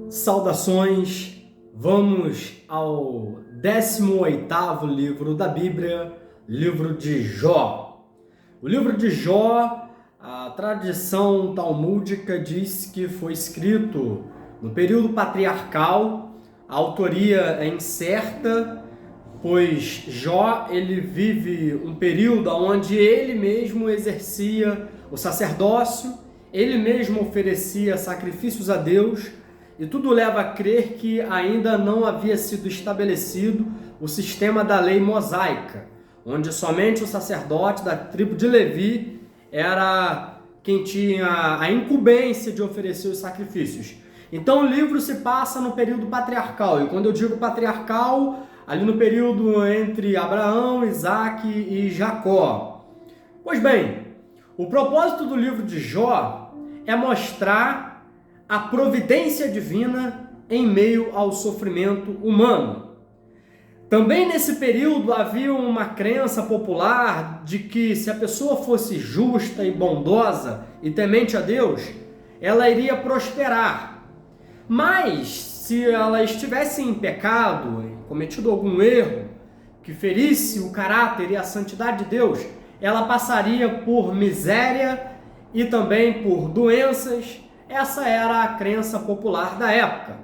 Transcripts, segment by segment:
Saudações, vamos ao 18º livro da Bíblia, livro de Jó. O livro de Jó, a tradição talmúdica diz que foi escrito no período patriarcal. A autoria é incerta, pois Jó ele vive um período onde ele mesmo exercia o sacerdócio, ele mesmo oferecia sacrifícios a Deus, e tudo leva a crer que ainda não havia sido estabelecido o sistema da lei mosaica, onde somente o sacerdote da tribo de Levi era quem tinha a incumbência de oferecer os sacrifícios. Então o livro se passa no período patriarcal, e quando eu digo patriarcal, ali no período entre Abraão, Isaac e Jacó. Pois bem, o propósito do livro de Jó é mostrar a providência divina em meio ao sofrimento humano. Também nesse período havia uma crença popular de que se a pessoa fosse justa e bondosa e temente a Deus, ela iria prosperar. Mas se ela estivesse em pecado, cometido algum erro que ferisse o caráter e a santidade de Deus, ela passaria por miséria e também por doenças. Essa era a crença popular da época.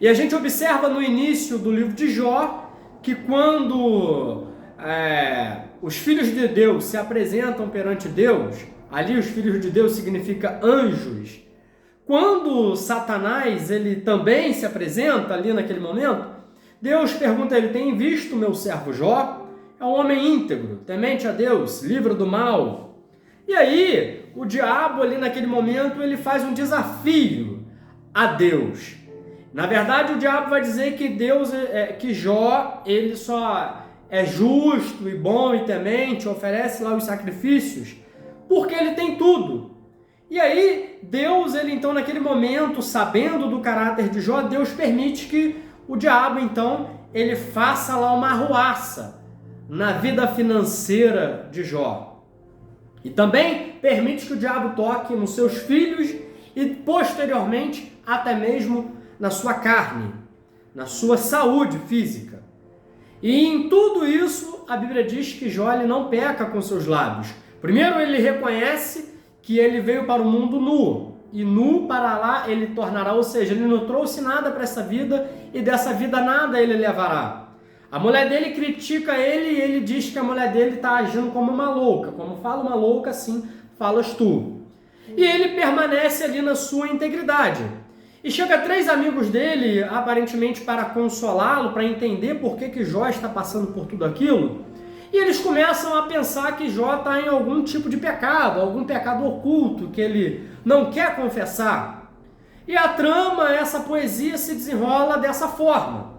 E a gente observa no início do livro de Jó que quando os filhos de Deus se apresentam perante Deus, ali os filhos de Deus significa anjos. Quando Satanás ele também se apresenta ali naquele momento, Deus pergunta a ele: tem visto meu servo Jó? É um homem íntegro, temente a Deus, livre do mal. E aí o diabo ali naquele momento ele faz um desafio a Deus. Na verdade o diabo vai dizer que que Jó ele só é justo e bom e temente, oferece lá os sacrifícios porque ele tem tudo. E aí Deus ele então naquele momento, sabendo do caráter de Jó, Deus permite que o diabo então ele faça lá uma arruaça na vida financeira de Jó. E também permite que o diabo toque nos seus filhos e posteriormente até mesmo na sua carne, na sua saúde física. E em tudo isso a Bíblia diz que Jó ele não peca com seus lábios. Primeiro ele reconhece que ele veio para o mundo nu, e nu para lá ele tornará, ou seja, ele não trouxe nada para essa vida e dessa vida nada ele levará. A mulher dele critica ele e ele diz que a mulher dele está agindo como uma louca. Como fala uma louca, assim falas tu. E ele permanece ali na sua integridade. E chega 3 amigos dele, aparentemente para consolá-lo, para entender por que Jó está passando por tudo aquilo. E eles começam a pensar que Jó está em algum tipo de pecado, algum pecado oculto que ele não quer confessar. E a trama, essa poesia se desenrola dessa forma.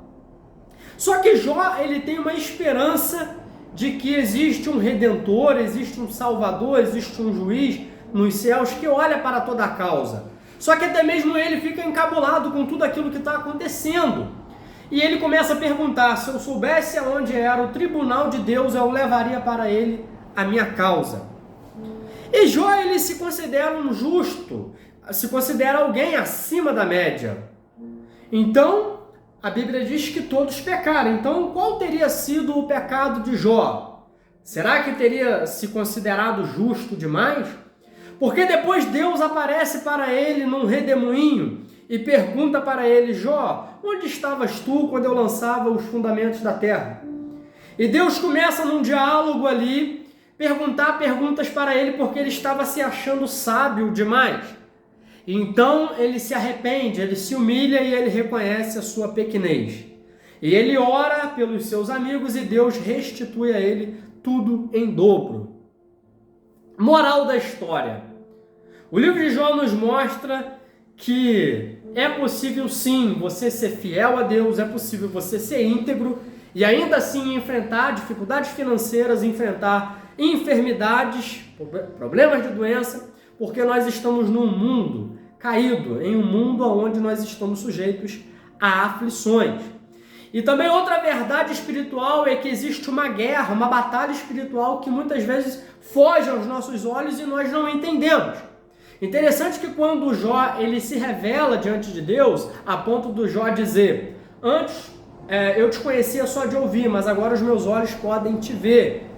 Só que Jó ele tem uma esperança de que existe um Redentor, existe um Salvador, existe um juiz nos céus que olha para toda a causa. Só que até mesmo ele fica encabulado com tudo aquilo que está acontecendo. E ele começa a perguntar: se eu soubesse aonde era o tribunal de Deus, eu levaria para ele a minha causa. E Jó ele se considera um justo, se considera alguém acima da média. Então a Bíblia diz que todos pecaram. Então, qual teria sido o pecado de Jó? Será que teria se considerado justo demais? Porque depois Deus aparece para ele num redemoinho e pergunta para ele: Jó, onde estavas tu quando eu lançava os fundamentos da terra? E Deus começa num diálogo ali, perguntar perguntas para ele porque ele estava se achando sábio demais. Então ele se arrepende, ele se humilha e ele reconhece a sua pequenez. E ele ora pelos seus amigos e Deus restitui a ele tudo em dobro. Moral da história. O livro de Jó nos mostra que é possível sim você ser fiel a Deus, é possível você ser íntegro e ainda assim enfrentar dificuldades financeiras, enfrentar enfermidades, problemas de doença, porque nós estamos num mundo caído, em um mundo onde nós estamos sujeitos a aflições. E também outra verdade espiritual é que existe uma guerra, uma batalha espiritual que muitas vezes foge aos nossos olhos e nós não entendemos. Interessante que quando Jó ele se revela diante de Deus, a ponto do Jó dizer: antes eu te conhecia só de ouvir, mas agora os meus olhos podem te ver.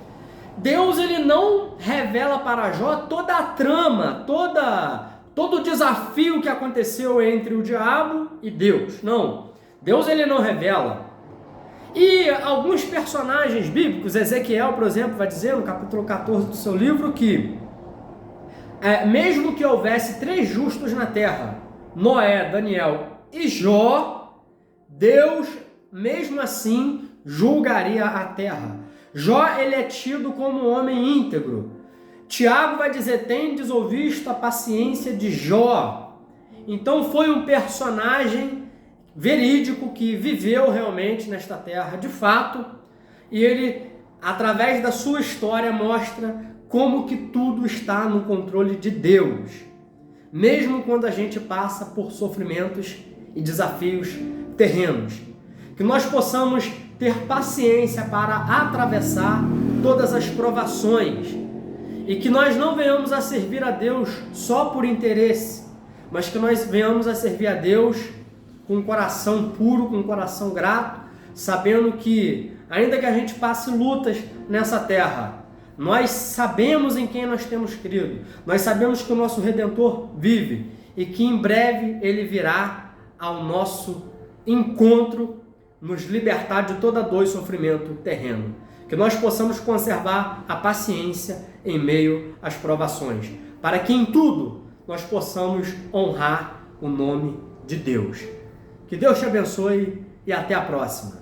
Deus ele não revela para Jó toda a trama, todo o desafio que aconteceu entre o diabo e Deus. Não, Deus ele não revela. E alguns personagens bíblicos, Ezequiel, por exemplo, vai dizer no capítulo 14 do seu livro que mesmo que houvesse 3 justos na terra, Noé, Daniel e Jó, Deus mesmo assim julgaria a terra. Jó ele é tido como um homem íntegro. Tiago vai dizer: tendes ouvido a paciência de Jó. Então foi um personagem verídico que viveu realmente nesta terra de fato, e ele, através da sua história, mostra como que tudo está no controle de Deus, mesmo quando a gente passa por sofrimentos e desafios terrenos. Que nós possamos ter paciência para atravessar todas as provações e que nós não venhamos a servir a Deus só por interesse, mas que nós venhamos a servir a Deus com um coração puro, com um coração grato, sabendo que, ainda que a gente passe lutas nessa terra, nós sabemos em quem nós temos crido, nós sabemos que o nosso Redentor vive e que em breve Ele virá ao nosso encontro, nos libertar de toda dor e sofrimento terreno. Que nós possamos conservar a paciência em meio às provações, para que em tudo nós possamos honrar o nome de Deus. Que Deus te abençoe e até a próxima.